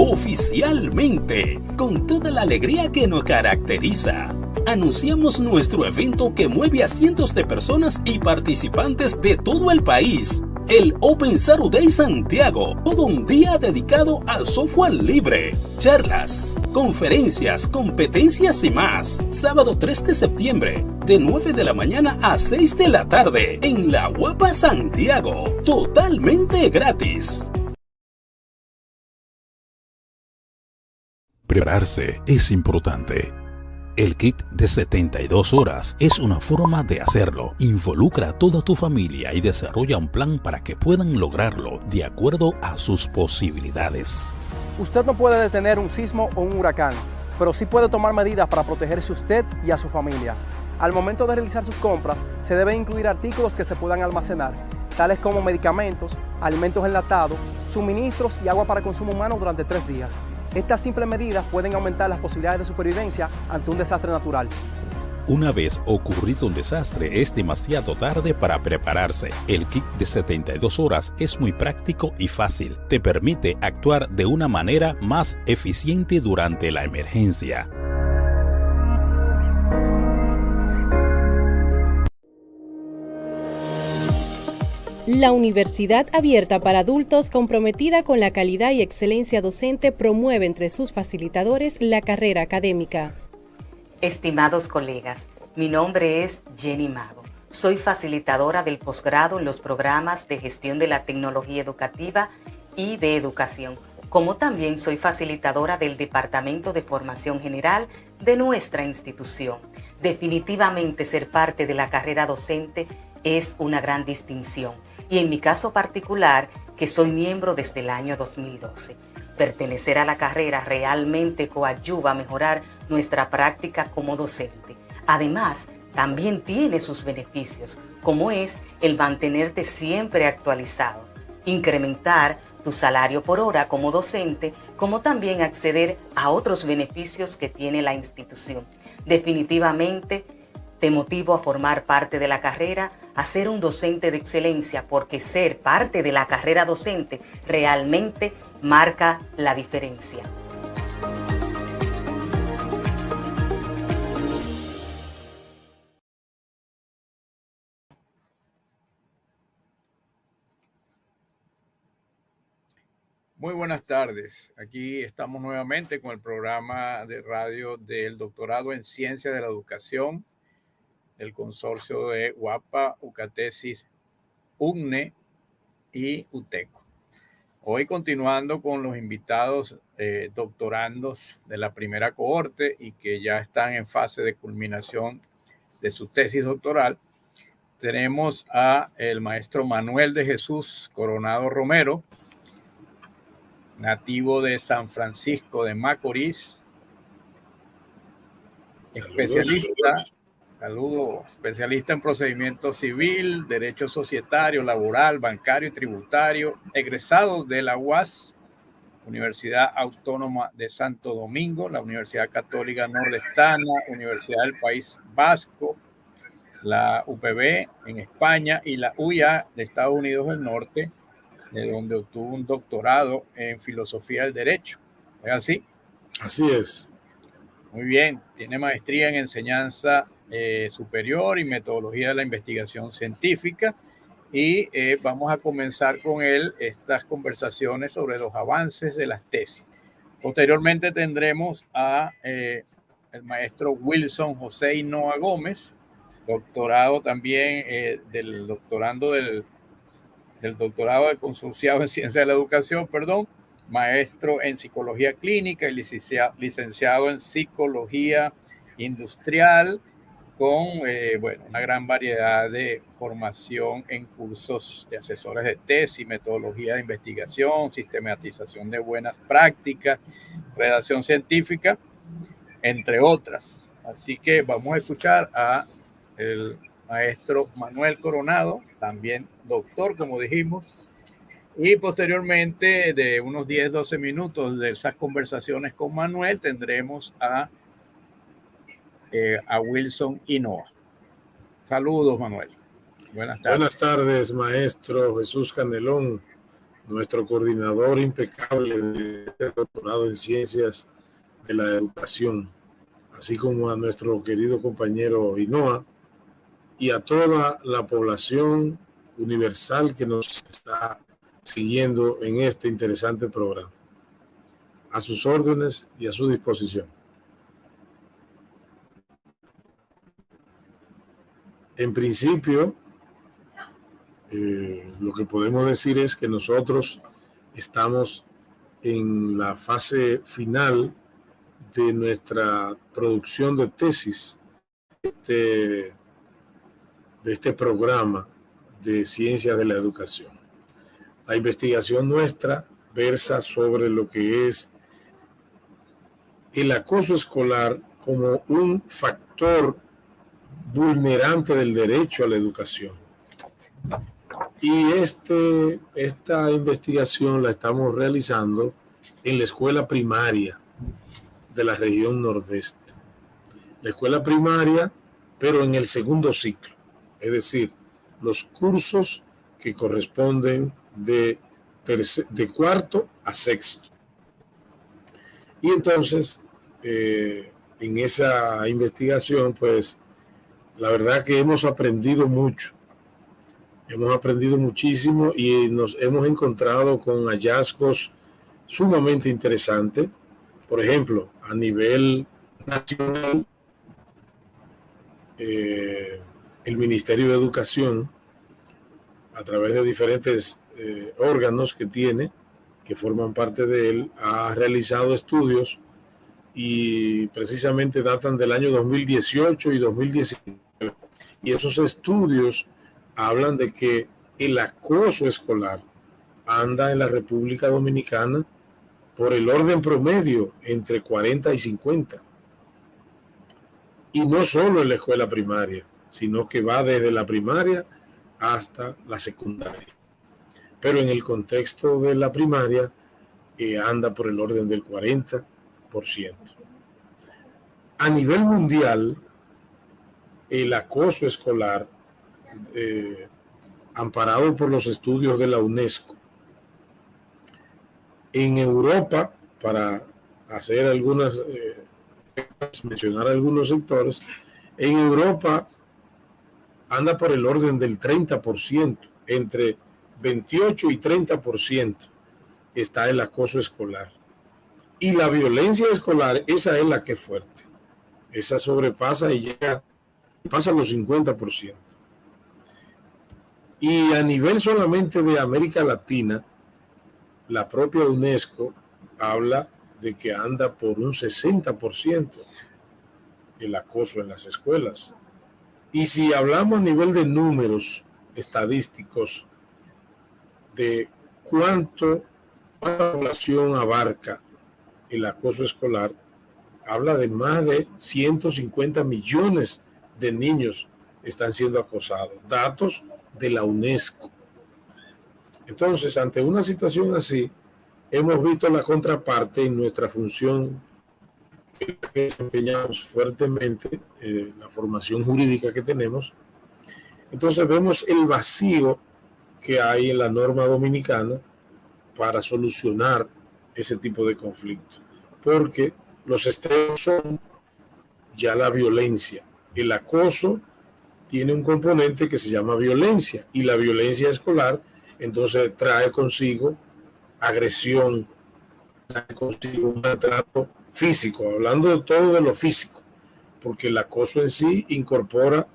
oficialmente, con toda la alegría que nos caracteriza. Anunciamos nuestro evento que mueve a cientos de personas y participantes de todo el país. El Open Saturday Santiago, todo un día dedicado al software libre. Charlas, conferencias, competencias y más. Sábado 3 de septiembre, de 9 de la mañana a 6 de la tarde, en La Guapa, Santiago. Totalmente gratis. Prepararse es importante. El kit de 72 horas es una forma de hacerlo. Involucra a toda tu familia y desarrolla un plan para que puedan lograrlo de acuerdo a sus posibilidades. Usted no puede detener un sismo o un huracán, pero sí puede tomar medidas para protegerse usted y a su familia. Al momento de realizar sus compras, se deben incluir artículos que se puedan almacenar, tales como medicamentos, alimentos enlatados, suministros y agua para consumo humano durante 3 días. Estas simples medidas pueden aumentar las posibilidades de supervivencia ante un desastre natural. Una vez ocurrido un desastre, es demasiado tarde para prepararse. El kit de 72 horas es muy práctico y fácil. Te permite actuar de una manera más eficiente durante la emergencia. La Universidad Abierta para Adultos, comprometida con la calidad y excelencia docente, promueve entre sus facilitadores la carrera académica. Estimados colegas, mi nombre es Jenny Mago. Soy facilitadora del posgrado en los programas de gestión de la tecnología educativa y de educación, como también soy facilitadora del Departamento de Formación General de nuestra institución. Definitivamente ser parte de la carrera docente es una gran distinción. Y en mi caso particular, que soy miembro desde el año 2012, pertenecer a la carrera realmente coadyuva a mejorar nuestra práctica como docente. Además, también tiene sus beneficios, como es el mantenerte siempre actualizado, incrementar tu salario por hora como docente, como también acceder a otros beneficios que tiene la institución. Definitivamente, te motivo a formar parte de la carrera, a ser un docente de excelencia, porque ser parte de la carrera docente realmente marca la diferencia. Muy buenas tardes. Aquí estamos nuevamente con el programa de radio del Doctorado en Ciencias de la Educación del consorcio de UAPA, UCATESIS, UNE y UTECO. Hoy continuando con los invitados doctorandos de la primera cohorte y que ya están en fase de culminación de su tesis doctoral, tenemos a el maestro Manuel de Jesús Coronado Romero, nativo de San Francisco de Macorís, especialista en procedimiento civil, derecho societario, laboral, bancario y tributario, egresado de la UAS, Universidad Autónoma de Santo Domingo, la Universidad Católica Nordestana, Universidad del País Vasco, la UPB en España y la UIA de Estados Unidos del Norte, de donde obtuvo un doctorado en filosofía del derecho. ¿Es así? Así es. Muy bien. Tiene maestría en enseñanza superior y metodología de la investigación científica. Y vamos a comenzar con él estas conversaciones sobre los avances de las tesis. Posteriormente tendremos a el maestro Wilson José Hinoa Gómez, doctorado también del doctorado de consorciado en Ciencia de la Educación, maestro en Psicología Clínica y licenciado en Psicología Industrial, con una gran variedad de formación en cursos de asesores de tesis, metodología de investigación, sistematización de buenas prácticas, redacción científica, entre otras. Así que vamos a escuchar a el maestro Manuel Coronado, también doctor, como dijimos, y posteriormente de unos 10-12 minutos de esas conversaciones con Manuel tendremos a Wilson Hinoa. Saludos, Manuel. Buenas tardes. Buenas tardes, maestro Jesús Candelón. nuestro coordinador impecable de doctorado en ciencias de la educación, así como a nuestro querido compañero Hinoa y a toda la población universal que nos está siguiendo en este interesante programa. A sus órdenes y a su disposición. En principio, lo que podemos decir es que nosotros estamos en la fase final de nuestra producción de tesis de este programa de ciencias de la educación. La investigación nuestra versa sobre lo que es el acoso escolar como un factor vulnerante del derecho a la educación. Y esta investigación la estamos realizando en la escuela primaria de la región nordeste. La escuela primaria, pero en el segundo ciclo, es decir, los cursos que corresponden de cuarto a sexto. Y entonces, en esa investigación, pues, la verdad que hemos aprendido mucho. Hemos aprendido muchísimo y nos hemos encontrado con hallazgos sumamente interesantes. Por ejemplo, a nivel nacional, el Ministerio de Educación, a través de diferentes órganos que tiene, que forman parte de él, ha realizado estudios y precisamente datan del año 2018 y 2019. Y esos estudios hablan de que el acoso escolar anda en la República Dominicana por el orden promedio entre 40 y 50. Y no solo en la escuela primaria, sino que va desde la primaria hasta la secundaria. Pero en el contexto de la primaria anda por el orden del 40%. A nivel mundial, el acoso escolar, amparado por los estudios de la UNESCO, en Europa, para hacer algunas, mencionar algunos sectores, en Europa anda por el orden del 30%, entre 28 y 30% está el acoso escolar. Y la violencia escolar, esa es la que es fuerte. Esa sobrepasa y pasa los 50%. Y a nivel solamente de América Latina, la propia UNESCO habla de que anda por un 60% el acoso en las escuelas. Y si hablamos a nivel de números estadísticos de cuánta población abarca el acoso escolar, habla de más de 150 millones de niños están siendo acosados. Datos de la UNESCO. Entonces, ante una situación así, hemos visto la contraparte en nuestra función que desempeñamos fuertemente, la formación jurídica que tenemos. Entonces vemos el vacío que hay en la norma dominicana para solucionar ese tipo de conflictos. Porque los extremos son ya la violencia. El acoso tiene un componente que se llama violencia, y la violencia escolar entonces trae consigo agresión, trae consigo un maltrato físico, hablando de todo de lo físico, porque el acoso en sí incorpora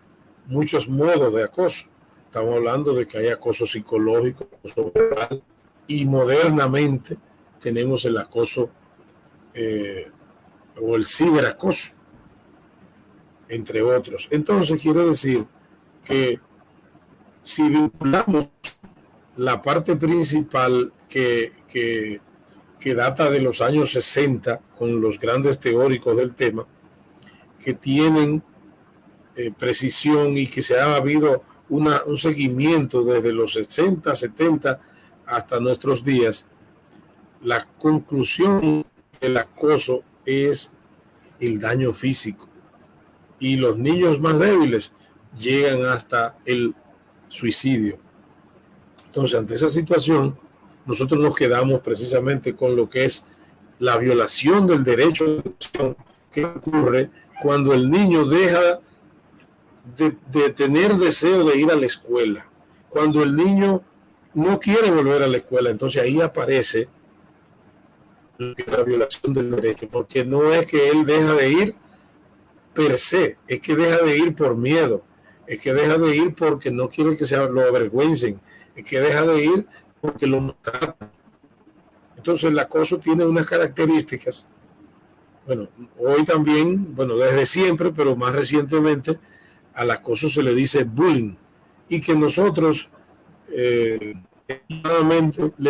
muchos modos de acoso. Estamos hablando de que hay acoso psicológico, acoso verbal, y modernamente tenemos el acoso o el ciberacoso, entre otros. Entonces quiero decir que si vinculamos la parte principal que data de los años 60 con los grandes teóricos del tema, que tienen precisión y que se ha habido un seguimiento desde los 60, 70 hasta nuestros días, la conclusión del acoso es el daño físico. Y los niños más débiles llegan hasta el suicidio. Entonces, ante esa situación, nosotros nos quedamos precisamente con lo que es la violación del derecho a la educación que ocurre cuando el niño deja de tener deseo de ir a la escuela, cuando el niño no quiere volver a la escuela. Entonces ahí aparece la violación del derecho, porque no es que él deja de ir per se, es que deja de ir por miedo, es que deja de ir porque no quiere que lo avergüencen, es que deja de ir porque lo maltratan. Entonces el acoso tiene unas características, bueno, hoy también, bueno, desde siempre, pero más recientemente, al acoso se le dice bullying, y que nosotros le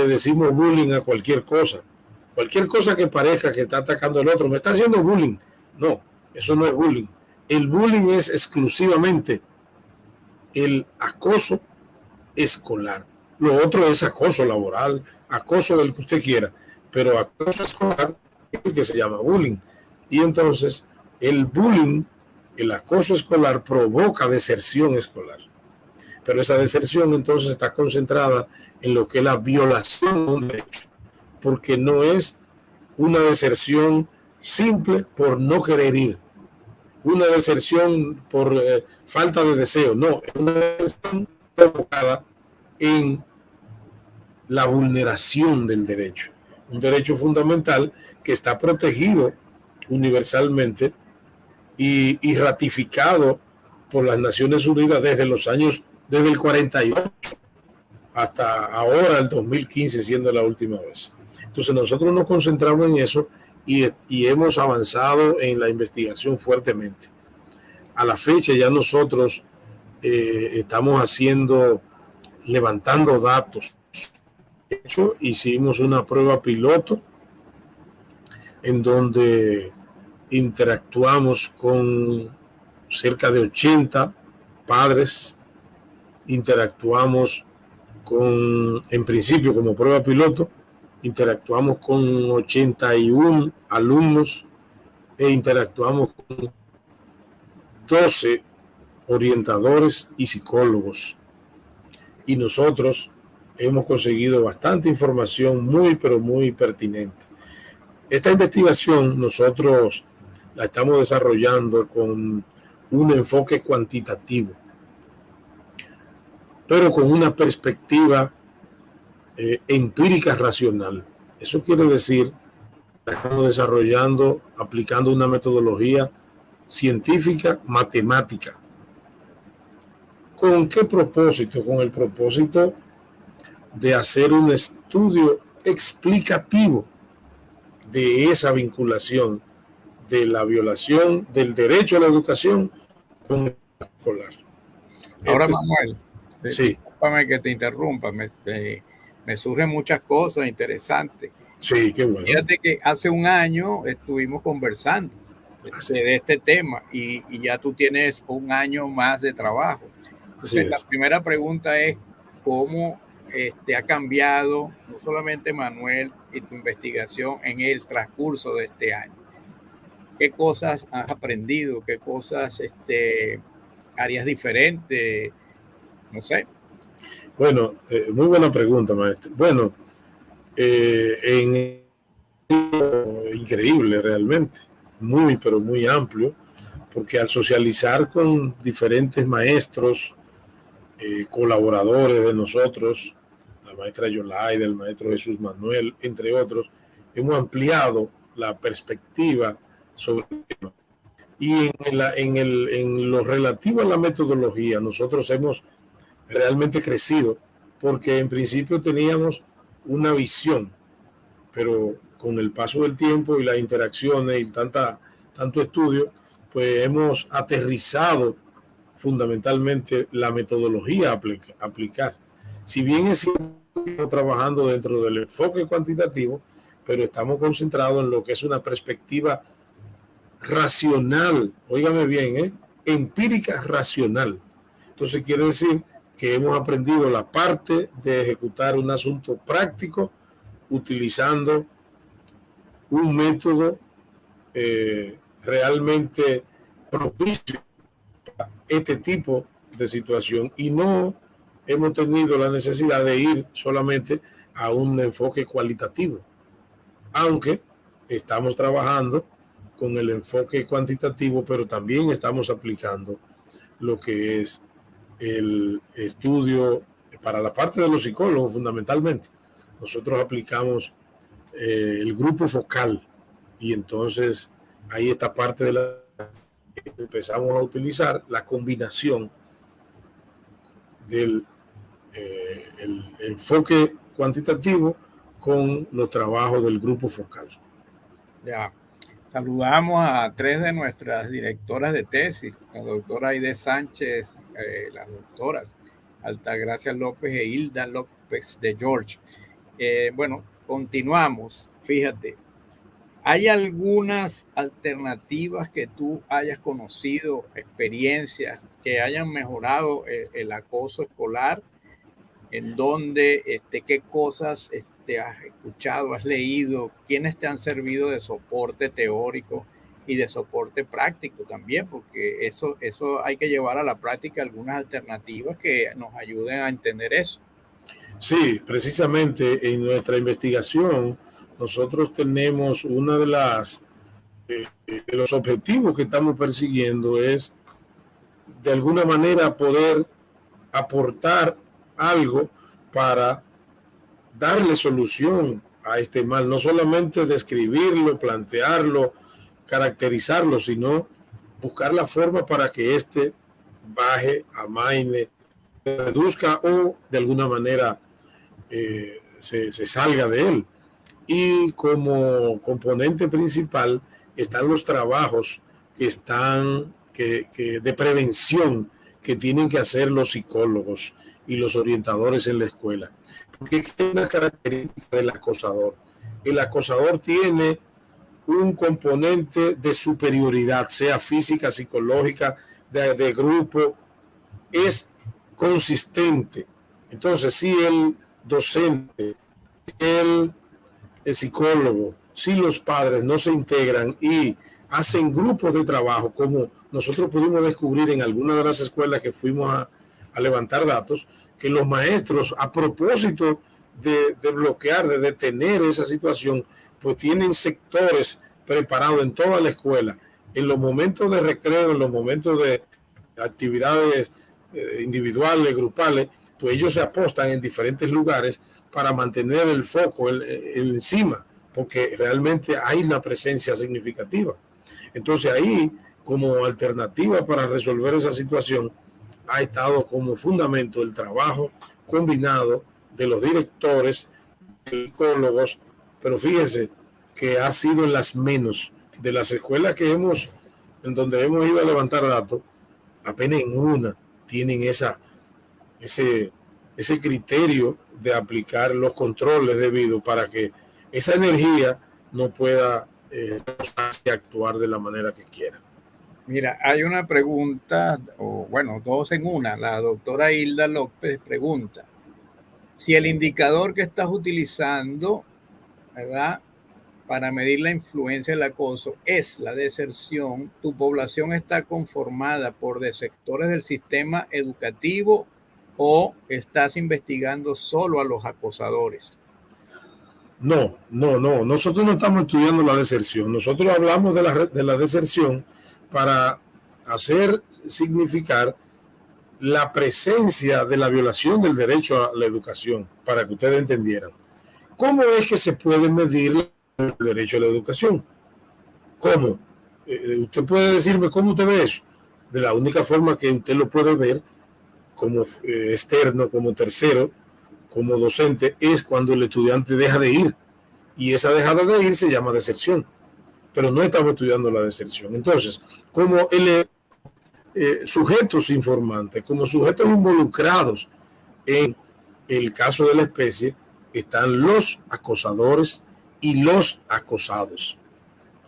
decimos bullying a cualquier cosa que parezca que está atacando al otro, me está haciendo bullying. No, eso no es bullying. El bullying es exclusivamente el acoso escolar. Lo otro es acoso laboral, acoso del que usted quiera, pero acoso escolar es el que se llama bullying. Y entonces el bullying, el acoso escolar, provoca deserción escolar. Pero esa deserción entonces está concentrada en lo que es la violación de un derecho, porque no es una deserción simple por no querer ir, una deserción por falta de deseo, no, es una deserción provocada en la vulneración del derecho, un derecho fundamental que está protegido universalmente y ratificado por las Naciones Unidas desde el 48 hasta ahora, el 2015 siendo la última vez. Entonces nosotros nos concentramos en eso y hemos avanzado en la investigación fuertemente. A la fecha ya nosotros estamos levantando datos. De hecho, hicimos una prueba piloto en donde interactuamos con cerca de 80 padres, interactuamos en principio como prueba piloto, interactuamos con 81 alumnos e interactuamos con 12 orientadores y psicólogos. Y nosotros hemos conseguido bastante información muy, pero muy pertinente. Esta investigación nosotros la estamos desarrollando con un enfoque cuantitativo, pero con una perspectiva empírica racional. Eso quiere decir que estamos desarrollando, aplicando una metodología científica, matemática. ¿Con qué propósito? Con el propósito de hacer un estudio explicativo de esa vinculación de la violación del derecho a la educación con el escolar. Ahora, Manuel, sí. Discúlpame que te interrumpa, me surgen muchas cosas interesantes. Sí, qué bueno. Fíjate que hace un año estuvimos conversando de este tema y ya tú tienes un año más de trabajo. Entonces, la primera pregunta es cómo ha cambiado no solamente Manuel y tu investigación en el transcurso de este año. ¿Qué cosas has aprendido? ¿Qué cosas harías diferente? No sé. Bueno, muy buena pregunta, maestro. Bueno, increíble realmente, muy, pero muy amplio, porque al socializar con diferentes maestros, colaboradores de nosotros, la maestra Yolaida, el maestro Jesús Manuel, entre otros, hemos ampliado la perspectiva sobre el tema. Y en lo relativo a la metodología, nosotros hemos realmente crecido, porque en principio teníamos una visión, pero con el paso del tiempo y las interacciones y tanto estudio, pues hemos aterrizado fundamentalmente la metodología a aplicar. Si bien es cierto que estamos trabajando dentro del enfoque cuantitativo, pero estamos concentrados en lo que es una perspectiva racional, óigame bien, empírica racional. Entonces quiere decir que hemos aprendido la parte de ejecutar un asunto práctico utilizando un método realmente propicio a este tipo de situación y no hemos tenido la necesidad de ir solamente a un enfoque cualitativo, aunque estamos trabajando con el enfoque cuantitativo, pero también estamos aplicando lo que es el estudio para la parte de los psicólogos fundamentalmente. Nosotros aplicamos el grupo focal y entonces ahí esta parte de la empezamos a utilizar la combinación del el enfoque cuantitativo con los trabajos del grupo focal. Ya. Saludamos a 3 de nuestras directoras de tesis, la doctora Aide Sánchez, las doctoras Altagracia López e Hilda López de George. Bueno, continuamos. Fíjate, ¿hay algunas alternativas que tú hayas conocido, experiencias que hayan mejorado el acoso escolar? ¿En dónde, qué cosas has escuchado, has leído? ¿Quiénes te han servido de soporte teórico y de soporte práctico también? Porque eso hay que llevar a la práctica algunas alternativas que nos ayuden a entender eso. Sí, precisamente en nuestra investigación nosotros tenemos una de los objetivos que estamos persiguiendo es de alguna manera poder aportar algo para darle solución a este mal, no solamente describirlo, plantearlo, caracterizarlo, sino buscar la forma para que baje, amaine, reduzca o de alguna manera se salga de él. Y como componente principal están los trabajos de prevención que tienen que hacer los psicólogos y los orientadores en la escuela. Porque es una característica del acosador. El acosador tiene un componente de superioridad, sea física, psicológica, de grupo, es consistente. Entonces, si el docente, el psicólogo, si los padres no se integran y hacen grupos de trabajo, como nosotros pudimos descubrir en algunas de las escuelas que fuimos a levantar datos, que los maestros, a propósito de bloquear, de detener esa situación, pues tienen sectores preparados en toda la escuela, en los momentos de recreo, en los momentos de actividades individuales, grupales, pues ellos se apostan en diferentes lugares para mantener el foco encima, porque realmente hay una presencia significativa. Entonces ahí, como alternativa para resolver esa situación, ha estado como fundamento el trabajo combinado de los directores, psicólogos, pero fíjense que ha sido en las menos de las escuelas en donde hemos ido a levantar datos, apenas en una tienen ese criterio de aplicar los controles debidos para que esa energía no pueda actuar de la manera que quiera. Mira, hay una pregunta, o bueno, dos en una. La doctora Hilda López pregunta, si el indicador que estás utilizando, ¿verdad?, para medir la influencia del acoso es la deserción, ¿tu población está conformada por sectores del sistema educativo o estás investigando solo a los acosadores? No. Nosotros no estamos estudiando la deserción. Nosotros hablamos de la deserción para hacer significar la presencia de la violación del derecho a la educación, para que ustedes entendieran. ¿Cómo es que se puede medir el derecho a la educación? ¿Cómo? Usted puede decirme cómo usted ve eso. De la única forma que usted lo puede ver como externo, como tercero, como docente, es cuando el estudiante deja de ir. Y esa dejada de ir se llama deserción. Pero no estamos estudiando la deserción. Entonces, como sujetos informantes, como sujetos involucrados en el caso de la especie, están los acosadores y los acosados.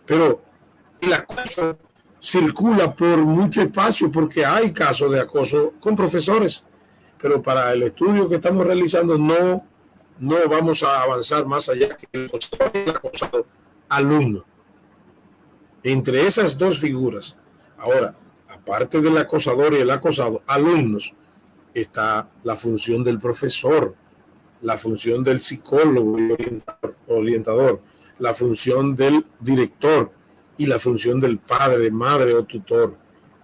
Pero el acoso circula por mucho espacio porque hay casos de acoso con profesores. Pero para el estudio que estamos realizando no vamos a avanzar más allá que el acosador y el acosado alumno. Entre esas dos figuras, ahora, aparte del acosador y el acosado, alumnos, está la función del profesor, la función del psicólogo y orientador, la función del director y la función del padre, madre o tutor.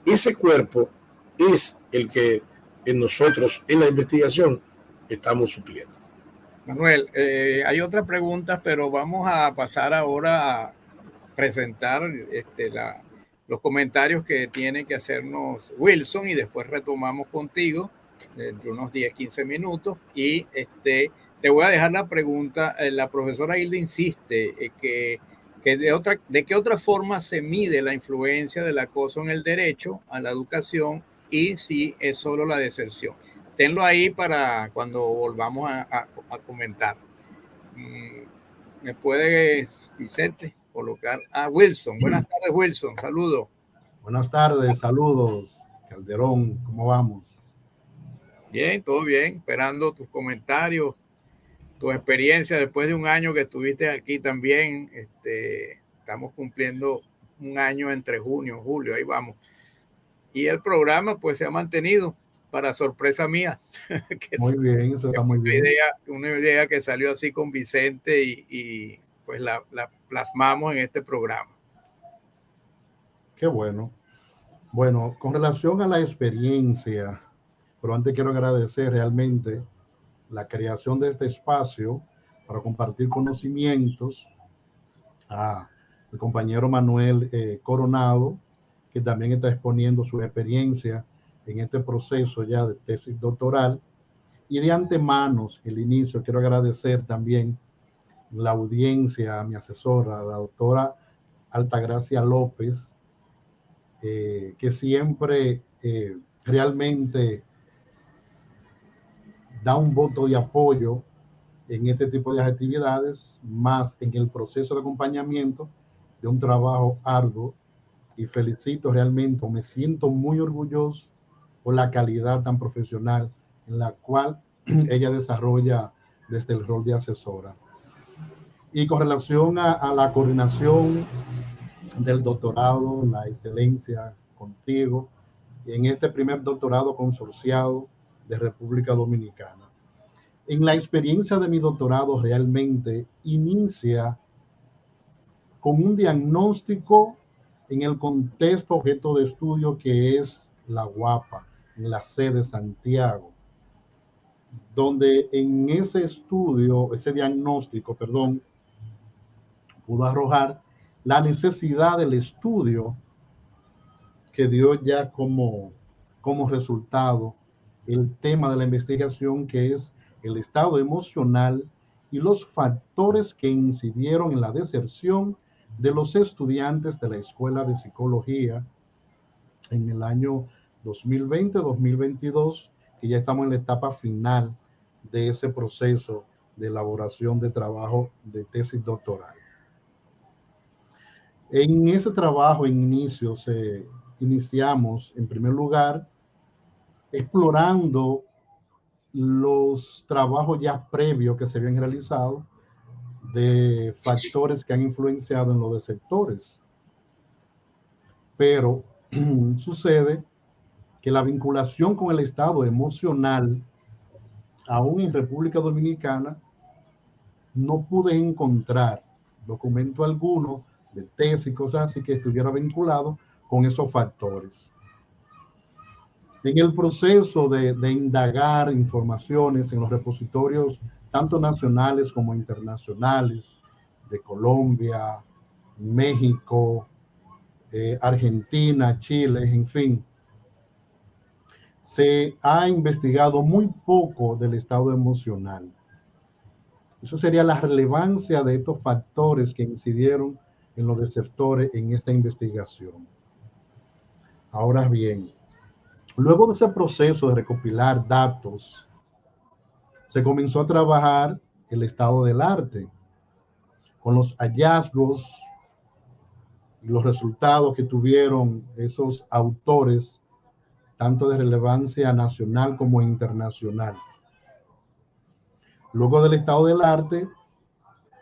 Ese cuerpo es el que nosotros en la investigación estamos supliendo. Manuel, hay otras preguntas, pero vamos a pasar ahora a presentar los comentarios que tiene que hacernos Wilson y después retomamos contigo dentro de unos 10, 15 minutos y te voy a dejar la pregunta. La profesora Hilda insiste que de qué otra forma se mide la influencia del acoso en el derecho a la educación y si es solo la deserción. Tenlo ahí para cuando volvamos a comentar. ¿Me puedes, Vicente, colocar a Wilson? Buenas tardes, Wilson. Saludos. Buenas tardes, saludos. Calderón, ¿cómo vamos? Bien, todo bien. Esperando tus comentarios, tu experiencia después de un año que estuviste aquí también. Estamos cumpliendo un año entre junio y julio, ahí vamos. Y el programa pues se ha mantenido para sorpresa mía. Muy bien, eso está muy bien. Una idea que salió así con Vicente y pues la plasmamos en este programa. Qué bueno. Bueno, con relación a la experiencia, pero antes quiero agradecer realmente la creación de este espacio para compartir conocimientos al compañero Manuel Coronado, que también está exponiendo su experiencia en este proceso ya de tesis doctoral. Y de antemano, el inicio, quiero agradecer también la audiencia a mi asesora, la doctora Altagracia López, que siempre realmente da un voto de apoyo en este tipo de actividades, más en el proceso de acompañamiento de un trabajo arduo. Y felicito realmente, me siento muy orgulloso por la calidad tan profesional en la cual ella desarrolla desde el rol de asesora. Y con relación a la coordinación del doctorado, la excelencia contigo, en este primer doctorado consorciado de República Dominicana. En la experiencia de mi doctorado realmente inicia con un diagnóstico en el contexto objeto de estudio que es la UAPA, en la sede de Santiago, donde en ese estudio, ese diagnóstico, pudo arrojar la necesidad del estudio que dio ya como resultado el tema de la investigación, que es el estado emocional y los factores que incidieron en la deserción de los estudiantes de la Escuela de Psicología en el año 2020-2022, que ya estamos en la etapa final de ese proceso de elaboración de trabajo de tesis doctoral. En ese trabajo, iniciamos, en primer lugar, explorando los trabajos ya previos que se habían realizado de factores que han influenciado en los desertores. Pero sucede que la vinculación con el estado emocional, aún en República Dominicana, no pude encontrar documento alguno de tesis y cosas así que estuviera vinculado con esos factores. En el proceso de indagar informaciones en los repositorios, tanto nacionales como internacionales, de Colombia, México, Argentina, Chile, en fin, se ha investigado muy poco del estado emocional. Eso sería la relevancia de estos factores que incidieron en los desertores en esta investigación. Ahora bien, luego de ese proceso de recopilar datos, se comenzó a trabajar el estado del arte, con los hallazgos y los resultados que tuvieron esos autores, tanto de relevancia nacional como internacional. Luego del estado del arte,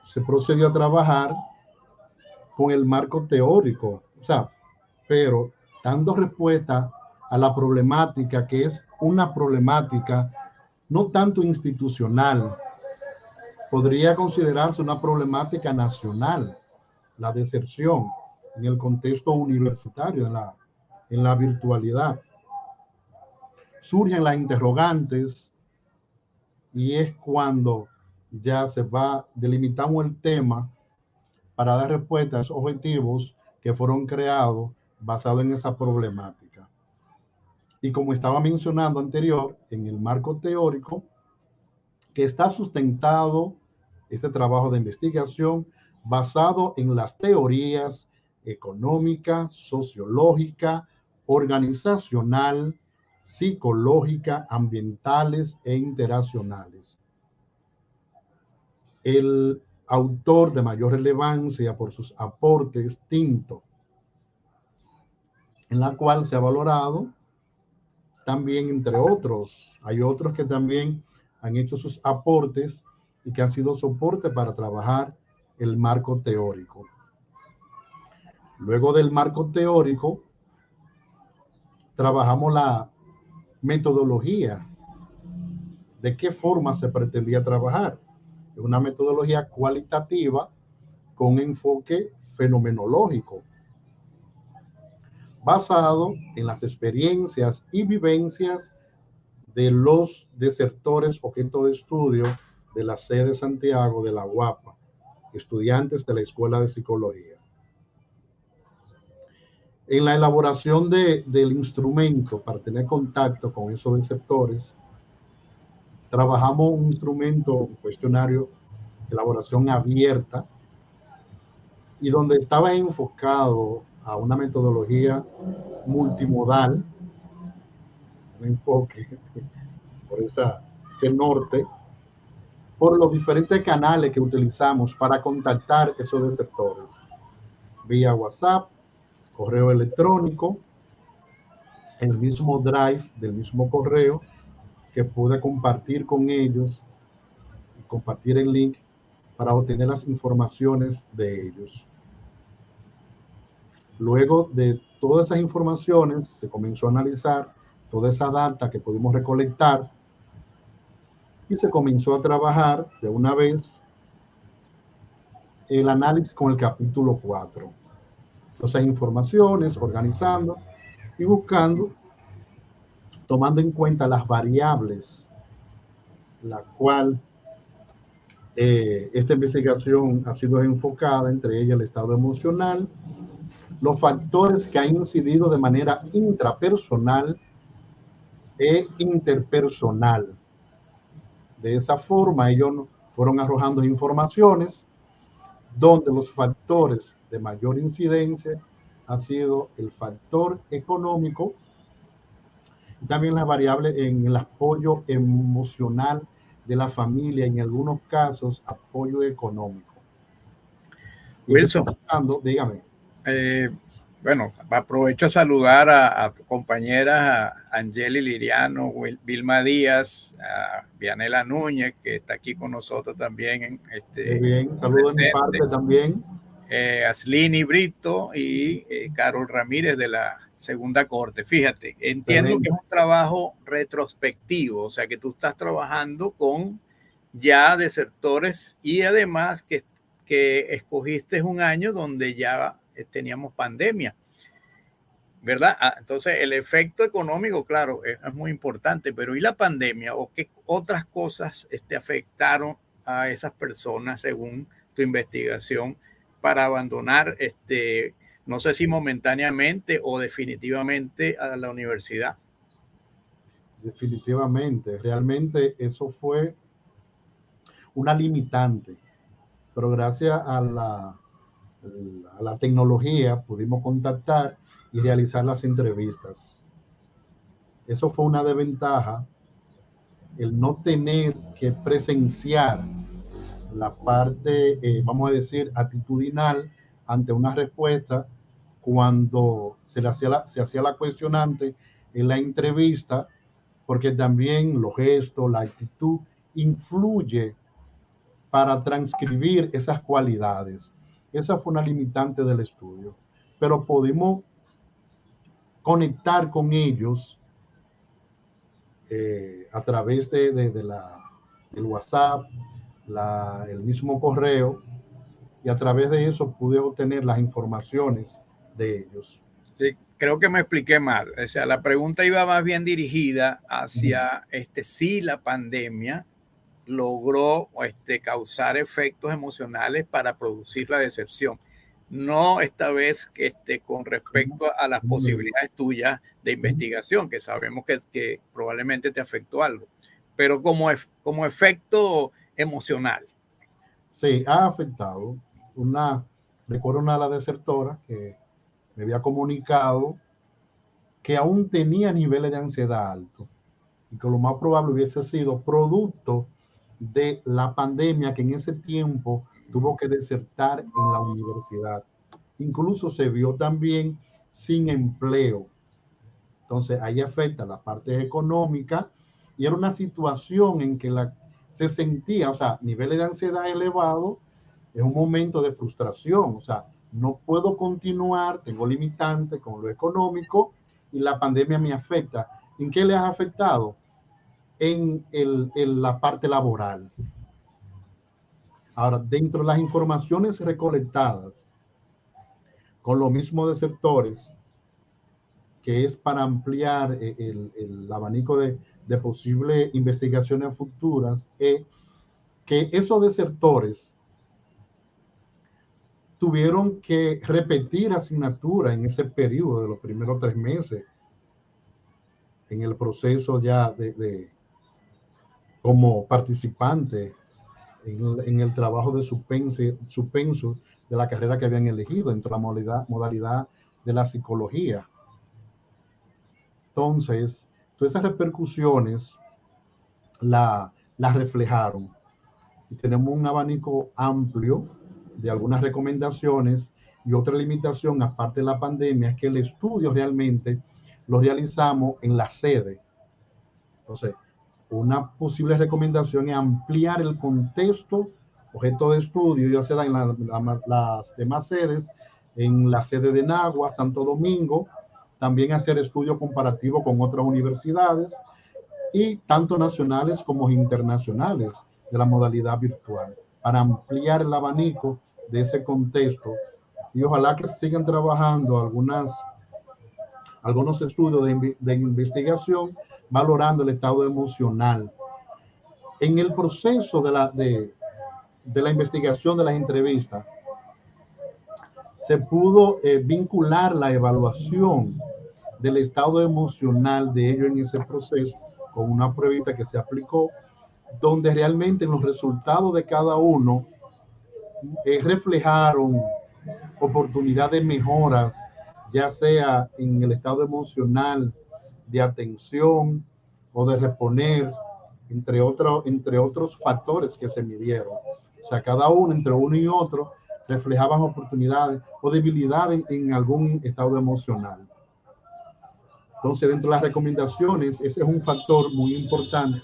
se procedió a trabajar con el marco teórico, pero dando respuesta a la problemática que es una problemática no tanto institucional, podría considerarse una problemática nacional, la deserción en el contexto universitario, en la virtualidad. Surgen las interrogantes y es cuando ya delimitamos el tema para dar respuesta a esos objetivos que fueron creados basados en esa problemática. Y como estaba mencionando anterior, en el marco teórico, que está sustentado este trabajo de investigación basado en las teorías económica, sociológica, organizacional, psicológica, ambientales e interaccionales. El autor de mayor relevancia por sus aportes, Tinto, en la cual se ha valorado también, entre otros, hay otros que también han hecho sus aportes y que han sido soporte para trabajar el marco teórico. Luego del marco teórico, trabajamos la metodología, de qué forma se pretendía trabajar. Es una metodología cualitativa con enfoque fenomenológico, basado en las experiencias y vivencias de los desertores objeto de estudio de la sede de Santiago de la UAPA, estudiantes de la Escuela de Psicología. En la elaboración del instrumento para tener contacto con esos desertores, trabajamos un instrumento, un cuestionario de elaboración abierta, y donde estaba enfocado a una metodología multimodal, un enfoque por ese norte, por los diferentes canales que utilizamos para contactar esos desertores, vía WhatsApp, correo electrónico, el mismo drive del mismo correo que pude compartir con ellos, compartir el link para obtener las informaciones de ellos. Luego de todas esas informaciones, se comenzó a analizar toda esa data que pudimos recolectar y se comenzó a trabajar de una vez el análisis con el capítulo 4. Esas informaciones, organizando y buscando, tomando en cuenta las variables, la cual esta investigación ha sido enfocada, entre ellas el estado emocional, los factores que han incidido de manera intrapersonal e interpersonal. De esa forma, ellos fueron arrojando informaciones donde los factores de mayor incidencia ha sido el factor económico, y también las variables en el apoyo emocional de la familia, en algunos casos apoyo económico. Wilson, dígame. Bueno, aprovecho a saludar a tu compañera, a Angeli Liriano, Vilma Díaz, a Vianela Núñez, que está aquí con nosotros también. Muy bien, saludos de mi parte también. A Slini Brito y Carol Ramírez de la Segunda Corte. Fíjate, entiendo que es un trabajo retrospectivo, o sea que tú estás trabajando con ya desertores y además que escogiste un año donde ya teníamos pandemia, ¿verdad? Entonces el efecto económico, claro, es muy importante, pero ¿y la pandemia o qué otras cosas afectaron a esas personas según tu investigación para abandonar, no sé si momentáneamente o definitivamente a la universidad? Definitivamente, realmente eso fue una limitante, pero gracias a la tecnología pudimos contactar y realizar las entrevistas. Eso fue una desventaja, el no tener que presenciar la parte, vamos a decir, actitudinal ante una respuesta cuando se hacía la cuestionante en la entrevista, porque también los gestos, la actitud influye para transcribir esas cualidades. Esa fue una limitante del estudio, pero pudimos conectar con ellos a través del WhatsApp, el mismo correo, y a través de eso pude obtener las informaciones de ellos. Sí, creo que me expliqué mal. O sea, la pregunta iba más bien dirigida hacia si la pandemia logró causar efectos emocionales para producir la deserción. No esta vez con respecto a las posibilidades tuyas de investigación, que sabemos que probablemente te afectó algo, pero como efecto emocional. Sí, ha afectado. Recuerdo una de las desertoras que me había comunicado que aún tenía niveles de ansiedad altos y que lo más probable hubiese sido producto de la pandemia, que en ese tiempo tuvo que desertar en la universidad. Incluso se vio también sin empleo. Entonces ahí afecta la parte económica y era una situación en que se sentía, o sea, niveles de ansiedad elevados, es un momento de frustración, o sea, no puedo continuar, tengo limitantes con lo económico y la pandemia me afecta. ¿En qué le ha afectado? En la parte laboral. Ahora, dentro de las informaciones recolectadas con los mismos desertores, que es para ampliar el abanico de posibles investigaciones futuras, es que esos desertores tuvieron que repetir asignatura en ese periodo de los primeros 3 meses, en el proceso ya como participante en el trabajo de suspenso de la carrera que habían elegido dentro de la modalidad de la psicología. Entonces, todas esas repercusiones las reflejaron. Y tenemos un abanico amplio de algunas recomendaciones, y otra limitación, aparte de la pandemia, es que el estudio realmente lo realizamos en la sede. Entonces, una posible recomendación es ampliar el contexto, objeto de estudio, ya sea en las demás sedes, en la sede de Nagua, Santo Domingo, también hacer estudio comparativo con otras universidades, y tanto nacionales como internacionales de la modalidad virtual, para ampliar el abanico de ese contexto. Y ojalá que sigan trabajando algunos estudios de investigación valorando el estado emocional. En el proceso de la investigación de las entrevistas, se pudo vincular la evaluación del estado emocional de ellos en ese proceso con una pruebita que se aplicó, donde realmente los resultados de cada uno reflejaron oportunidades de mejoras, ya sea en el estado emocional, de atención o de reponer, entre otros factores que se midieron. O sea, cada uno, entre uno y otro, reflejaban oportunidades o debilidades en algún estado emocional. Entonces, dentro de las recomendaciones, ese es un factor muy importante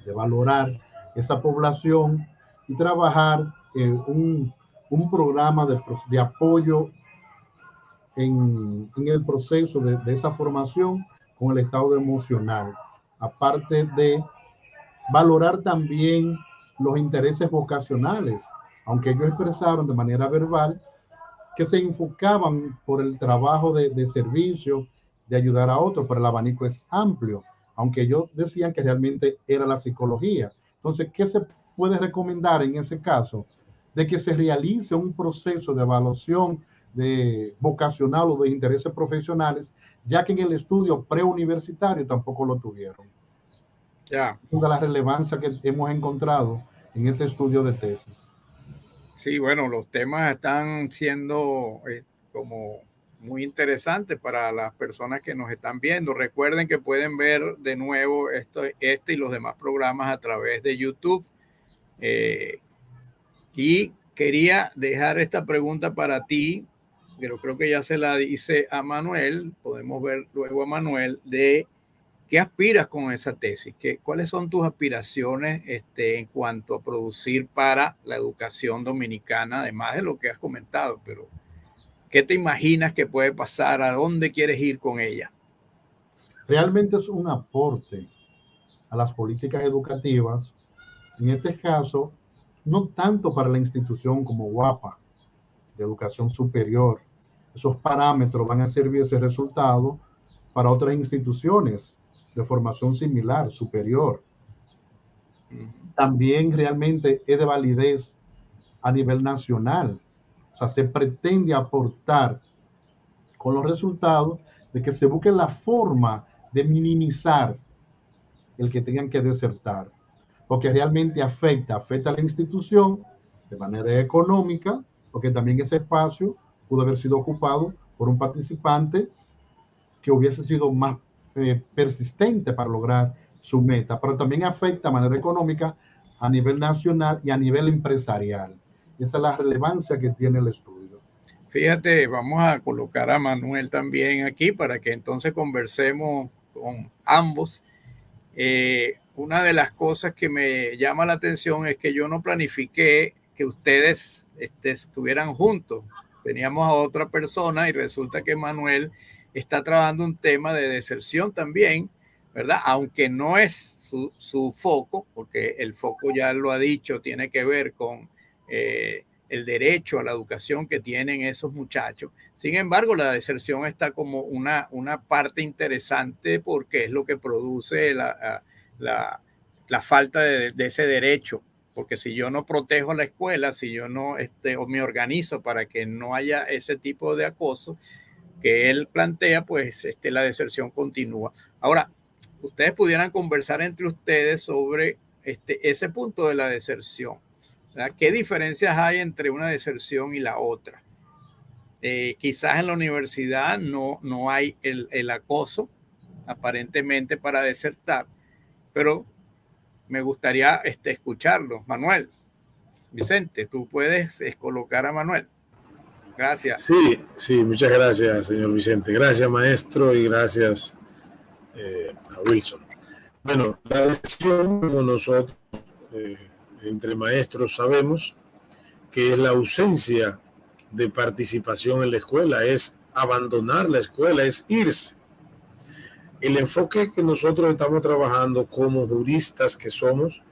de valorar esa población y trabajar un programa de apoyo en el proceso de esa formación con el estado emocional. Aparte de valorar también los intereses vocacionales, aunque ellos expresaron de manera verbal que se enfocaban por el trabajo de servicio, de ayudar a otros, pero el abanico es amplio, aunque ellos decían que realmente era la psicología. Entonces, ¿qué se puede recomendar en ese caso? De que se realice un proceso de evaluación de vocacional o de intereses profesionales, ya que en el estudio preuniversitario tampoco lo tuvieron. Ya. Toda la relevancia que hemos encontrado en este estudio de tesis. Sí, bueno, los temas están siendo como muy interesantes para las personas que nos están viendo. Recuerden que pueden ver de nuevo este y los demás programas a través de YouTube. Y quería dejar esta pregunta para ti, pero creo que ya se la hice a Manuel. Podemos ver luego a Manuel de ¿qué aspiras con esa tesis? ¿Cuáles son tus aspiraciones en cuanto a producir para la educación dominicana, además de lo que has comentado? Pero, ¿Qué te imaginas que puede pasar? ¿A dónde quieres ir con ella? Realmente es un aporte a las políticas educativas, en este caso, no tanto para la institución como UAPA, de educación superior. Esos parámetros van a servir ese resultado para otras instituciones de formación similar, superior. También realmente es de validez a nivel nacional. O sea, se pretende aportar con los resultados de que se busque la forma de minimizar el que tengan que desertar, porque realmente afecta a la institución de manera económica, porque también ese espacio pudo haber sido ocupado por un participante que hubiese sido más persistente para lograr su meta, pero también afecta de manera económica a nivel nacional y a nivel empresarial. Y esa es la relevancia que tiene el estudio. Fíjate, vamos a colocar a Manuel también aquí para que entonces conversemos con ambos. Una de las cosas que me llama la atención es que yo no planifiqué que ustedes estuvieran juntos. Teníamos a otra persona y resulta que Manuel está trabajando un tema de deserción también, ¿verdad? Aunque no es su foco, porque el foco ya lo ha dicho, tiene que ver con el derecho a la educación que tienen esos muchachos. Sin embargo, la deserción está como una parte interesante porque es lo que produce la falta de ese derecho. Porque si yo no protejo la escuela, si yo no o me organizo para que no haya ese tipo de acoso que él plantea, pues la deserción continúa. Ahora, ustedes pudieran conversar entre ustedes sobre ese punto de la deserción. ¿Verdad? ¿Qué diferencias hay entre una deserción y la otra? Quizás en la universidad no hay el acoso, aparentemente, para desertar, pero me gustaría escucharlo. Manuel, Vicente, tú puedes colocar a Manuel. Gracias. Sí, muchas gracias, señor Vicente. Gracias, maestro, y gracias a Wilson. Bueno, la decisión, como nosotros entre maestros sabemos, que es la ausencia de participación en la escuela, es abandonar la escuela, es irse. El enfoque que nosotros estamos trabajando como juristas que somos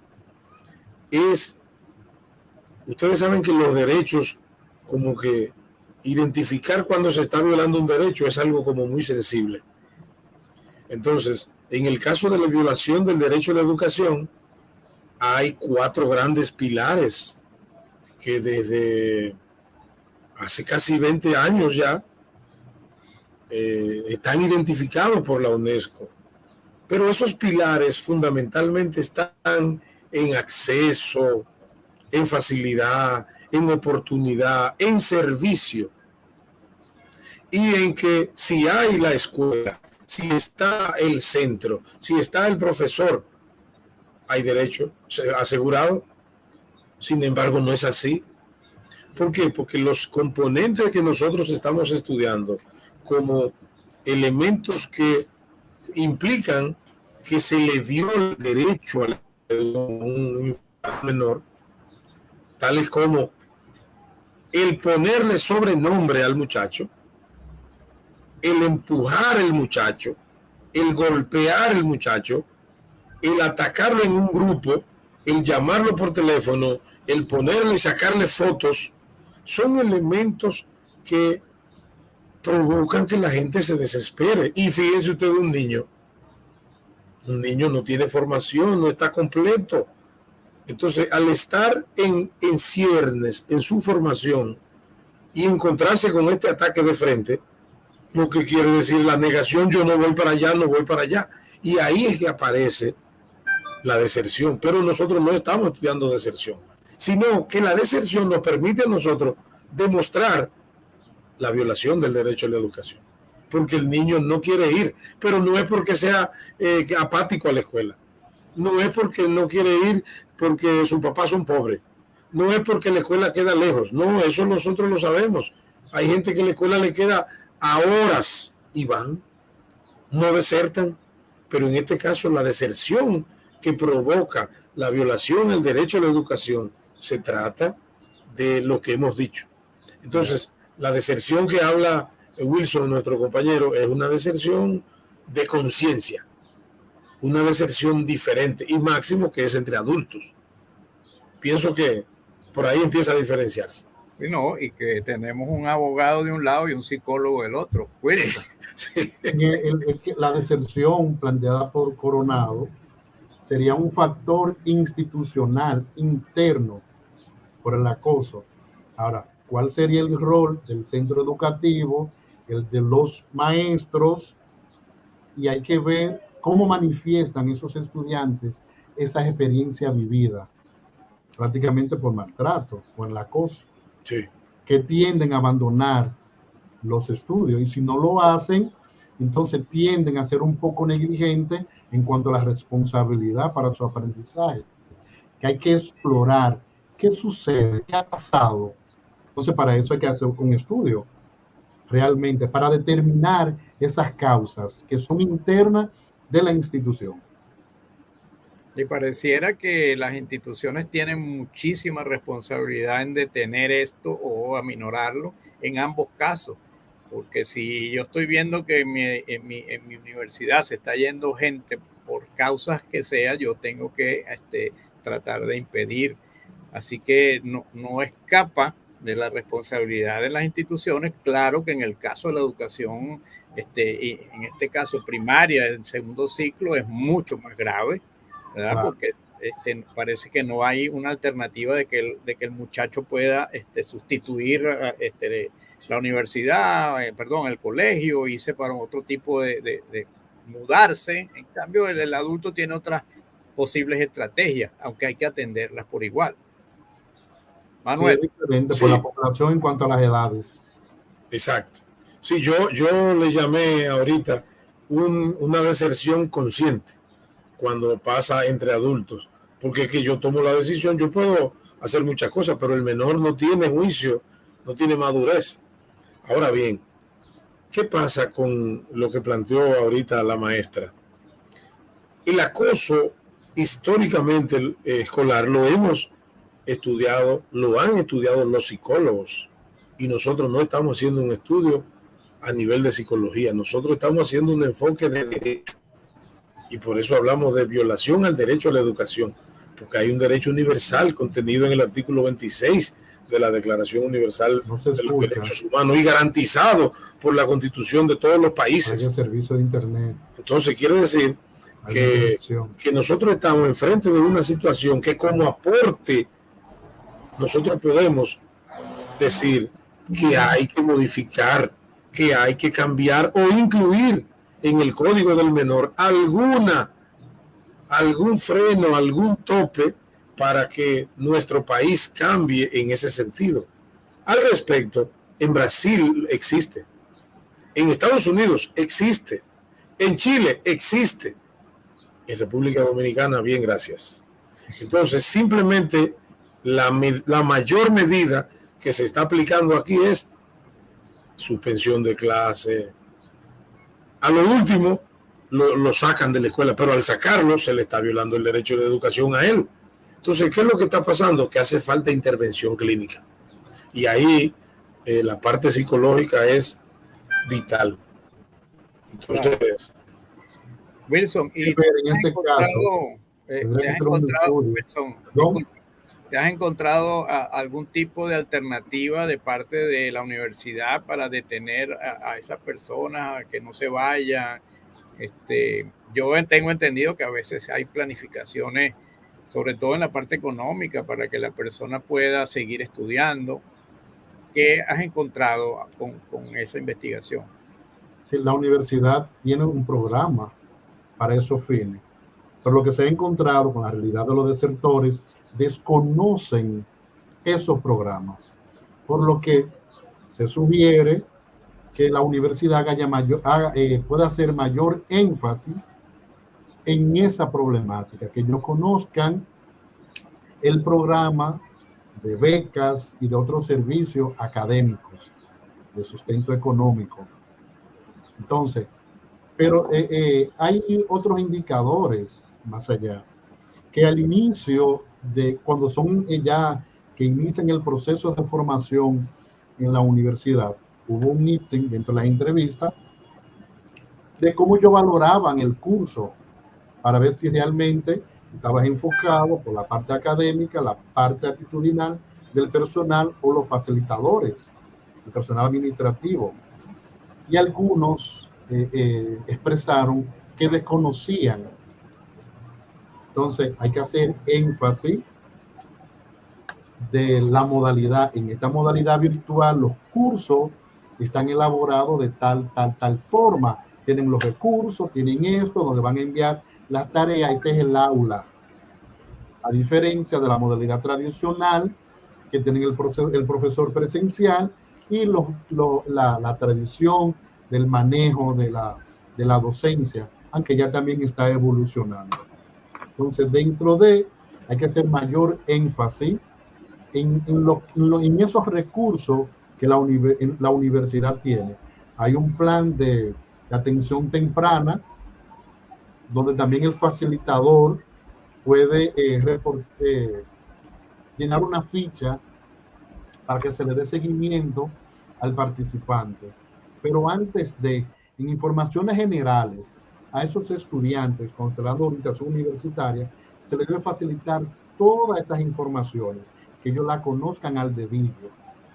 es, ustedes saben que los derechos, como que identificar cuando se está violando un derecho es algo como muy sensible. Entonces, en el caso de la violación del derecho a la educación, hay 4 grandes pilares que desde hace casi 20 años ya están identificados por la UNESCO. Pero esos pilares fundamentalmente están en acceso, en facilidad, en oportunidad, en servicio. Y en que si hay la escuela, si está el centro, si está el profesor, hay derecho asegurado. Sin embargo, no es así. ¿Por qué? Porque los componentes que nosotros estamos estudiando como elementos que implican que se le dio el derecho a un menor, tales como el ponerle sobrenombre al muchacho, el empujar al muchacho, el golpear al muchacho, el atacarlo en un grupo, el llamarlo por teléfono, el ponerle y sacarle fotos, son elementos que provocan que la gente se desespere. Y fíjense usted, un niño no tiene formación, no está completo. Entonces, al estar en ciernes, en su formación, y encontrarse con este ataque de frente, lo que quiere decir la negación, yo no voy para allá, no voy para allá. Y ahí es que aparece la deserción. Pero nosotros no estamos estudiando deserción, sino que la deserción nos permite a nosotros demostrar la violación del derecho a la educación. Porque el niño no quiere ir, pero no es porque sea apático a la escuela. No es porque no quiere ir porque sus papás son pobres. No es porque la escuela queda lejos. No, eso nosotros lo sabemos. Hay gente que la escuela le queda a horas y van, no desertan. Pero en este caso la deserción que provoca la violación del derecho a la educación se trata de lo que hemos dicho. Entonces, La deserción que habla Wilson, nuestro compañero, es una deserción de conciencia, una deserción diferente, y máximo que es entre adultos. Pienso que por ahí empieza a diferenciarse. Sí, no, y que tenemos un abogado de un lado y un psicólogo del otro. Sí. La deserción planteada por Coronado sería un factor institucional interno por el acoso. Ahora, ¿cuál sería el rol del centro educativo, el de los maestros? Y hay que ver cómo manifiestan esos estudiantes esa experiencia vivida, prácticamente por maltrato o el acoso, sí, que tienden a abandonar los estudios, y si no lo hacen, entonces tienden a ser un poco negligentes en cuanto a la responsabilidad para su aprendizaje, que hay que explorar qué sucede, qué ha pasado. Entonces para eso hay que hacer un estudio realmente para determinar esas causas que son internas de la institución. Y pareciera que las instituciones tienen muchísima responsabilidad en detener esto o aminorarlo en ambos casos. Porque si yo estoy viendo que en mi universidad se está yendo gente por causas que sea, yo tengo que tratar de impedir. Así que no escapa de la responsabilidad de las instituciones. Claro que en el caso de la educación, en este caso primaria, el segundo ciclo, es mucho más grave, ¿verdad? Claro. Porque parece que no hay una alternativa de que el muchacho pueda sustituir la universidad, el colegio, irse para otro tipo de mudarse. En cambio, el adulto tiene otras posibles estrategias, aunque hay que atenderlas por igual. Manuel. Sí, es diferente por la población en cuanto a las edades. Exacto. Sí, yo le llamé ahorita una deserción consciente cuando pasa entre adultos, porque es que yo tomo la decisión, yo puedo hacer muchas cosas, pero el menor no tiene juicio, no tiene madurez. Ahora bien, ¿qué pasa con lo que planteó ahorita la maestra? El acoso históricamente escolar lo hemos estudiado, lo han estudiado los psicólogos, y nosotros no estamos haciendo un estudio a nivel de psicología, nosotros estamos haciendo un enfoque de derecho, y por eso hablamos de violación al derecho a la educación, porque hay un derecho universal contenido en el artículo 26 de la Declaración Universal de los Derechos Humanos y garantizado por la Constitución de todos los países. Hay un servicio de internet. Entonces quiere decir que nosotros estamos enfrente de una situación que como aporte nosotros podemos decir que hay que modificar, que hay que cambiar o incluir en el Código del Menor algún freno, algún tope para que nuestro país cambie en ese sentido. Al respecto, en Brasil existe, en Estados Unidos existe, en Chile existe, en República Dominicana, bien, gracias. Entonces, simplemente la mayor medida que se está aplicando aquí es suspensión de clase. A lo último, lo sacan de la escuela, pero al sacarlo se le está violando el derecho de educación a él. Entonces, ¿qué es lo que está pasando? Que hace falta intervención clínica. Y ahí la parte psicológica es vital. Entonces, Wilson, ¿y te has encontrado algún tipo de alternativa de parte de la universidad para detener a esas personas a que no se vayan? Yo tengo entendido que a veces hay planificaciones, sobre todo en la parte económica, para que la persona pueda seguir estudiando. ¿Qué has encontrado con esa investigación? Sí, la universidad tiene un programa para esos fines, pero lo que se ha encontrado con la realidad de los desertores, desconocen esos programas, por lo que se sugiere que la universidad pueda hacer mayor énfasis en esa problemática, que ellos conozcan el programa de becas y de otros servicios académicos de sustento económico. Entonces, pero hay otros indicadores más allá, que al inicio de cuando son ya que inician el proceso de formación en la universidad, hubo un ítem dentro de la entrevista de cómo ellos valoraban el curso para ver si realmente estabas enfocado por la parte académica, la parte actitudinal del personal o los facilitadores, el personal administrativo. Y algunos expresaron que desconocían. Entonces hay que hacer énfasis de la modalidad. En esta modalidad virtual, los cursos están elaborados de tal forma. Tienen los recursos, tienen esto, donde van a enviar las tareas. Este es el aula. A diferencia de la modalidad tradicional, que tienen el profesor presencial y la tradición del manejo de la docencia, aunque ya también está evolucionando. Entonces, hay que hacer mayor énfasis en esos recursos que la universidad tiene. Hay un plan de atención temprana, donde también el facilitador puede llenar una ficha para que se le dé seguimiento al participante. Pero antes en informaciones generales, a esos estudiantes, cuando están dando orientación universitaria, se les debe facilitar todas esas informaciones, que ellos la conozcan al dedillo,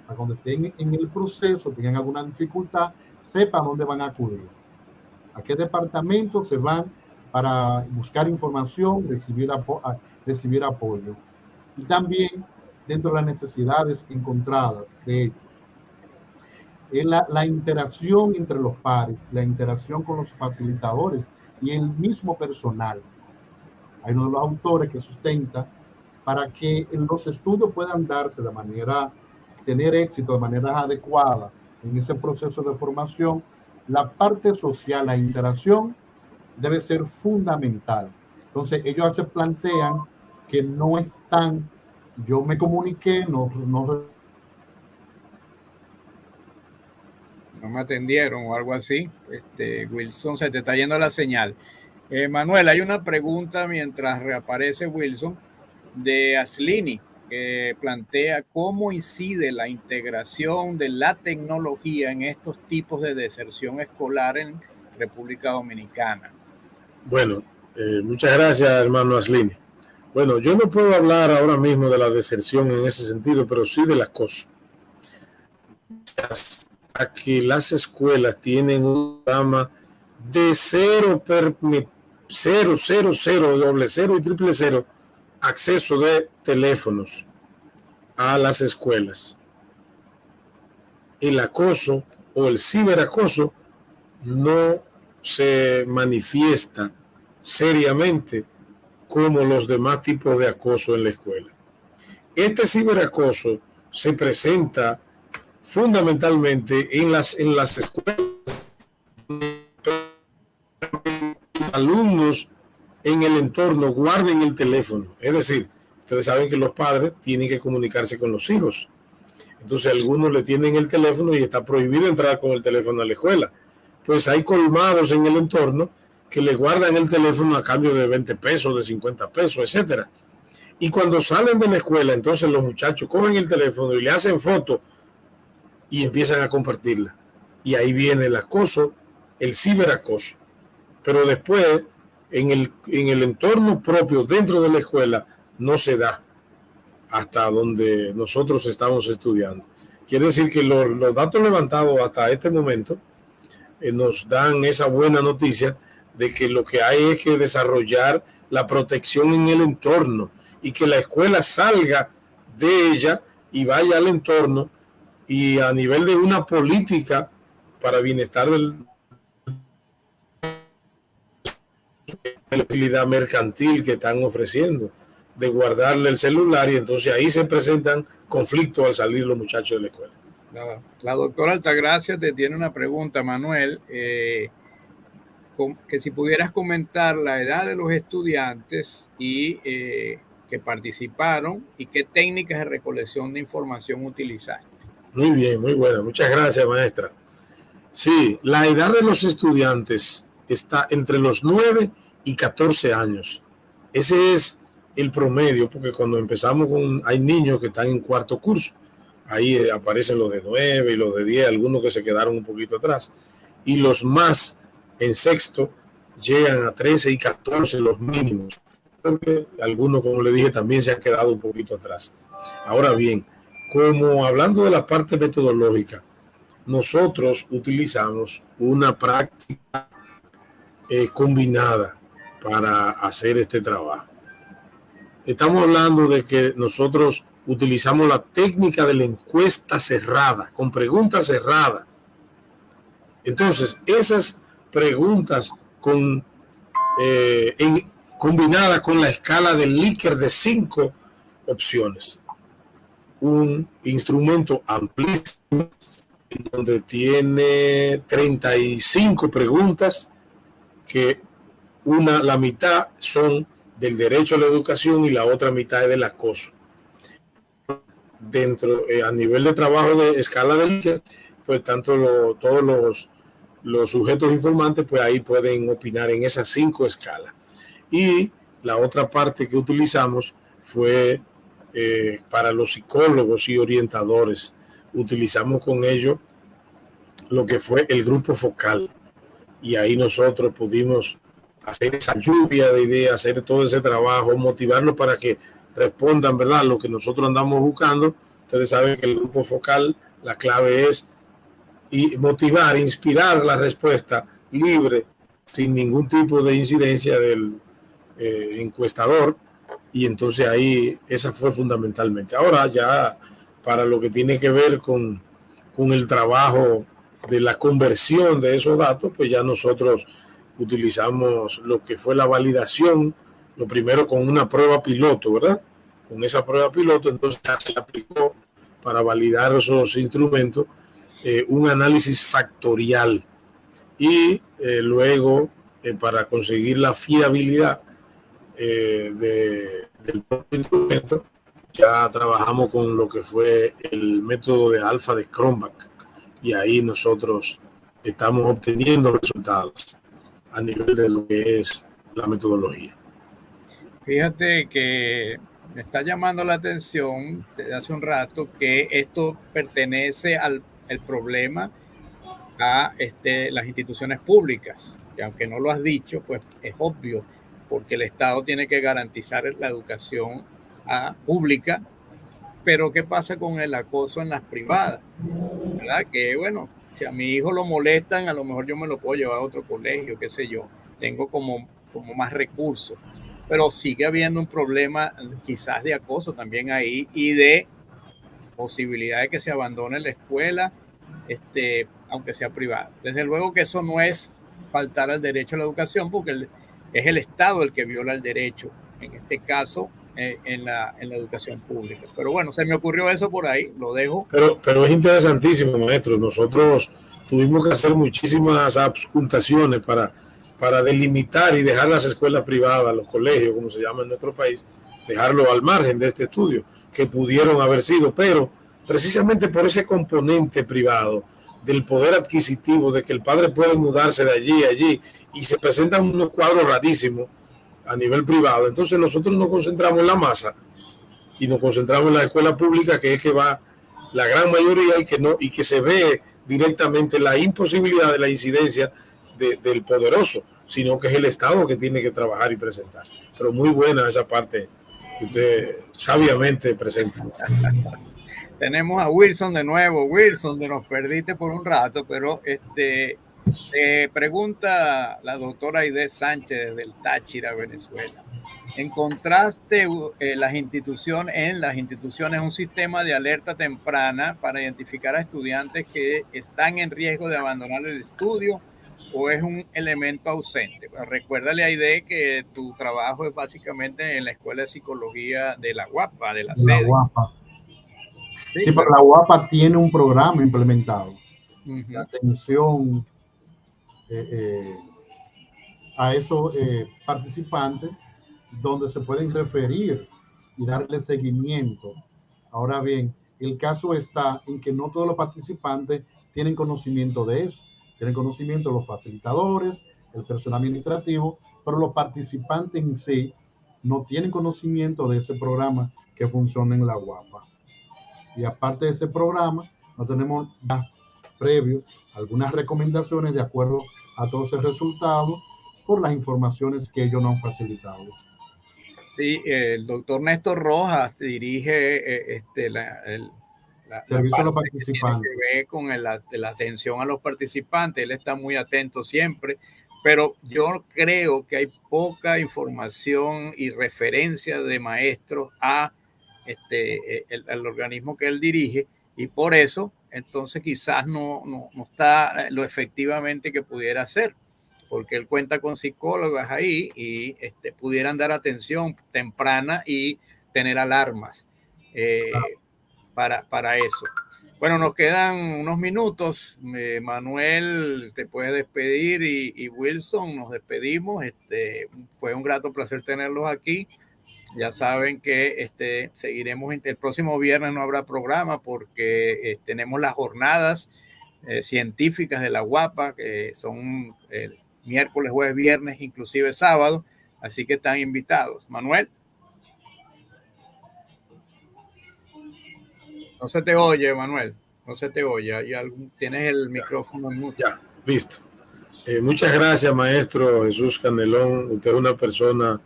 para cuando estén en el proceso, tengan alguna dificultad, sepan dónde van a acudir, a qué departamento se van para buscar información, recibir apoyo. Y también, dentro de las necesidades encontradas de ellos, la interacción entre los pares, la interacción con los facilitadores y el mismo personal. Hay uno de los autores que sustenta para que los estudios puedan darse tener éxito de manera adecuada en ese proceso de formación. La parte social, la interacción, debe ser fundamental. Entonces, ellos se plantean que no están, yo me comuniqué, no me atendieron o algo así. Wilson, se te está yendo la señal. Manuel, hay una pregunta mientras reaparece Wilson de Aslini, que plantea cómo incide la integración de la tecnología en estos tipos de deserción escolar en República Dominicana. Bueno, muchas gracias, hermano Aslini. Bueno, yo no puedo hablar ahora mismo de la deserción en ese sentido, pero sí del acoso. A que las escuelas tienen un programa de cero y triple cero acceso de teléfonos a las escuelas. El acoso o el ciberacoso no se manifiesta seriamente como los demás tipos de acoso en la escuela. Este ciberacoso se presenta fundamentalmente en las escuelas, alumnos en el entorno guarden el teléfono. Es decir, ustedes saben que los padres tienen que comunicarse con los hijos. Entonces algunos le tienen el teléfono y está prohibido entrar con el teléfono a la escuela. Pues hay colmados en el entorno que le guardan el teléfono a cambio de 20 pesos, de 50 pesos, etcétera. Y cuando salen de la escuela, entonces los muchachos cogen el teléfono y le hacen fotos y empiezan a compartirla. Y ahí viene el acoso, el ciberacoso. Pero después, en el entorno propio, dentro de la escuela, no se da hasta donde nosotros estamos estudiando. Quiere decir que los datos levantados hasta este momento nos dan esa buena noticia de que lo que hay es que desarrollar la protección en el entorno y que la escuela salga de ella y vaya al entorno, y a nivel de una política para bienestar de la utilidad mercantil que están ofreciendo, de guardarle el celular, y entonces ahí se presentan conflictos al salir los muchachos de la escuela. La doctora Altagracia te tiene una pregunta, Manuel, que si pudieras comentar la edad de los estudiantes y que participaron y qué técnicas de recolección de información utilizaste. Muy bien, muy buena. Muchas gracias, maestra. Sí, la edad de los estudiantes está entre los 9 y 14 años. Ese es el promedio, porque cuando empezamos hay niños que están en cuarto curso, Ahí aparecen los de 9 y los de 10, algunos que se quedaron un poquito atrás. Y los más en sexto llegan a 13 y 14 los mínimos. Porque algunos, como le dije, también se han quedado un poquito atrás. Ahora bien, como hablando de la parte metodológica, nosotros utilizamos una práctica combinada para hacer este trabajo. Estamos hablando de que nosotros utilizamos la técnica de la encuesta cerrada, con preguntas cerradas. Entonces, esas preguntas combinadas con la escala del Likert de 5 opciones. Un instrumento amplísimo donde tiene 35 preguntas que la mitad son del derecho a la educación y la otra mitad es del acoso. A nivel de trabajo de escala del Likert, pues todos los sujetos informantes, pues ahí pueden opinar en esas 5 escalas. Y la otra parte que utilizamos fue para los psicólogos y orientadores. Utilizamos con ellos lo que fue el grupo focal. Y ahí nosotros pudimos hacer esa lluvia de ideas, hacer todo ese trabajo, motivarlos para que respondan, ¿verdad?, lo que nosotros andamos buscando. Ustedes saben que el grupo focal, la clave es motivar, inspirar la respuesta libre, sin ningún tipo de incidencia del encuestador. Y entonces ahí esa fue fundamentalmente. Ahora ya para lo que tiene que ver con el trabajo de la conversión de esos datos, pues ya nosotros utilizamos lo que fue la validación, lo primero con una prueba piloto, ¿verdad? Con esa prueba piloto, entonces ya se aplicó para validar esos instrumentos un análisis factorial y luego para conseguir la fiabilidad del propio instrumento, ya trabajamos con lo que fue el método de alfa de Cronbach y ahí nosotros estamos obteniendo resultados a nivel de lo que es la metodología. Fíjate que me está llamando la atención desde hace un rato que esto pertenece al problema a las instituciones públicas, que aunque no lo has dicho, pues es obvio, porque el Estado tiene que garantizar la educación pública, pero ¿qué pasa con el acoso en las privadas? ¿Verdad? Que bueno, si a mi hijo lo molestan, a lo mejor yo me lo puedo llevar a otro colegio, qué sé yo, tengo como más recursos, pero sigue habiendo un problema quizás de acoso también ahí y de posibilidad de que se abandone la escuela, aunque sea privada. Desde luego que eso no es faltar al derecho a la educación, porque es el Estado el que viola el derecho, en este caso en la educación pública. Pero bueno, se me ocurrió eso por ahí, lo dejo. Pero es interesantísimo, maestro. Nosotros tuvimos que hacer muchísimas auscultaciones para delimitar y dejar las escuelas privadas, los colegios, como se llama en nuestro país, dejarlo al margen de este estudio, que pudieron haber sido, pero precisamente por ese componente privado del poder adquisitivo, de que el padre puede mudarse de allí a allí, y se presentan unos cuadros rarísimos a nivel privado. Entonces nosotros nos concentramos en la masa y nos concentramos en la escuela pública, que es que va la gran mayoría y que se ve directamente la imposibilidad de la incidencia del poderoso, sino que es el Estado que tiene que trabajar y presentar. Pero muy buena esa parte que usted sabiamente presenta. Tenemos a Wilson de nuevo. Wilson, te nos perdiste por un rato, pero pregunta la doctora Aide Sánchez desde el Táchira, Venezuela. ¿Encontraste en las instituciones un sistema de alerta temprana para identificar a estudiantes que están en riesgo de abandonar el estudio o es un elemento ausente? Bueno, recuérdale a Aide que tu trabajo es básicamente en la Escuela de Psicología de la UAPA, de la sede. UAPA. Sí, pero la UAPA tiene un programa implementado de atención a esos participantes, donde se pueden referir y darle seguimiento. Ahora bien, el caso está en que no todos los participantes tienen conocimiento de eso. Tienen conocimiento los facilitadores, el personal administrativo, pero los participantes en sí no tienen conocimiento de ese programa que funciona en la UAPA. Y aparte de ese programa, no tenemos más previo algunas recomendaciones de acuerdo a todo ese resultado por las informaciones que ellos nos han facilitado. Sí, el doctor Néstor Rojas dirige servicio a los parte participantes. que tiene que ver con la atención a los participantes. Él está muy atento siempre, pero yo creo que hay poca información y referencia de maestros a el organismo que él dirige, y por eso entonces quizás no está lo efectivamente que pudiera ser, porque él cuenta con psicólogas ahí y pudieran dar atención temprana y tener alarmas para eso. Bueno, nos quedan unos minutos. Manuel, te puedes despedir, y Wilson, nos despedimos. Fue un grato placer tenerlos aquí. Ya saben que seguiremos. El próximo viernes no habrá programa porque tenemos las jornadas científicas de la UAPA, que son miércoles, jueves, viernes, inclusive sábado. Así que están invitados. Manuel. No se te oye, Manuel. No se te oye. Tienes el micrófono en mute. Ya, listo. Muchas gracias, maestro Jesús Canelón. Usted es una persona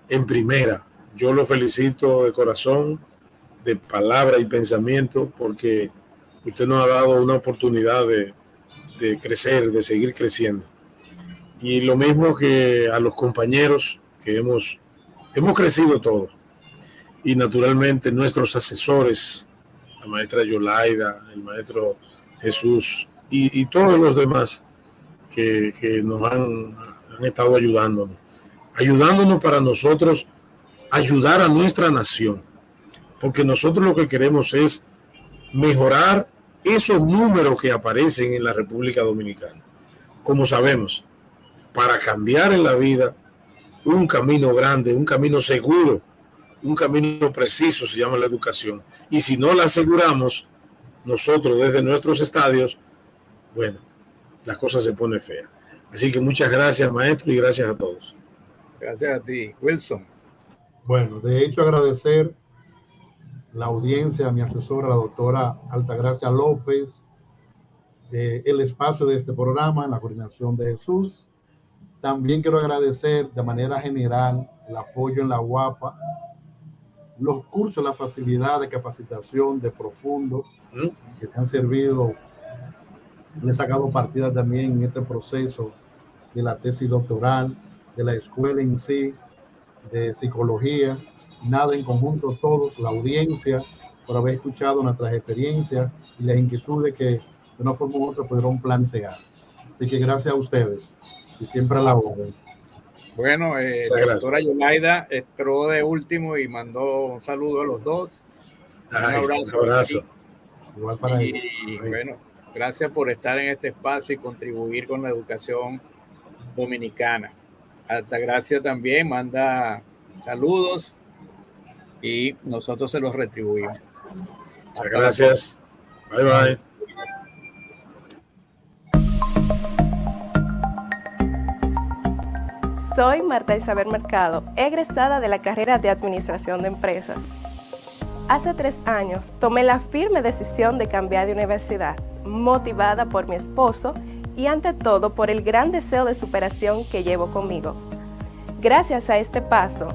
en primera. Yo lo felicito de corazón, de palabra y pensamiento, porque usted nos ha dado una oportunidad de crecer, de seguir creciendo. Y lo mismo que a los compañeros que hemos crecido todos. Y naturalmente nuestros asesores, la maestra Yolaida, el maestro Jesús y todos los demás que nos han estado ayudándonos para nosotros ayudar a nuestra nación, porque nosotros lo que queremos es mejorar esos números que aparecen en la República Dominicana. Como sabemos, para cambiar en la vida, un camino grande, un camino seguro, un camino preciso se llama la educación. Y si no la aseguramos nosotros desde nuestros estadios, bueno, las cosas se ponen feas. Así que muchas gracias, maestro, y gracias a todos. Gracias a ti, Wilson. Bueno, de hecho, agradecer la audiencia, a mi asesora, la doctora Altagracia López, el espacio de este programa, en la coordinación de Jesús. También quiero agradecer de manera general el apoyo en la UAPA, los cursos, la facilidad de capacitación de profundo que me han servido. Le he sacado partida también en este proceso de la tesis doctoral, de la escuela en sí, de psicología, nada en conjunto todos, la audiencia, por haber escuchado nuestras experiencias y las inquietudes que de una forma u otra pudieron plantear. Así que gracias a ustedes y siempre a la orden. Bueno, la doctora Yolaida entró de último y mandó un saludo a los dos. Un abrazo. Igual para ellos. Y bueno, gracias por estar en este espacio y contribuir con la educación dominicana. Altagracia también manda saludos y nosotros se los retribuimos. Muchas gracias. Bye, bye. Soy Marta Isabel Mercado, egresada de la carrera de Administración de Empresas. Hace 3 años tomé la firme decisión de cambiar de universidad, motivada por mi esposo y ante todo por el gran deseo de superación que llevo conmigo. Gracias a este paso,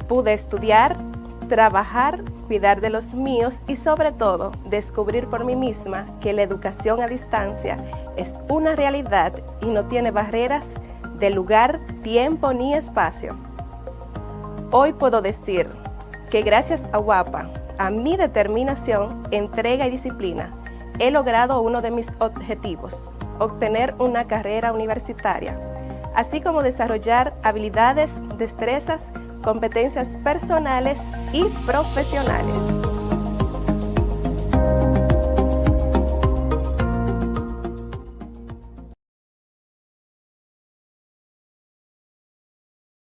pude estudiar, trabajar, cuidar de los míos y sobre todo descubrir por mí misma que la educación a distancia es una realidad y no tiene barreras de lugar, tiempo ni espacio. Hoy puedo decir que gracias a UAPA, a mi determinación, entrega y disciplina, he logrado uno de mis objetivos, obtener una carrera universitaria, así como desarrollar habilidades, destrezas, competencias personales y profesionales.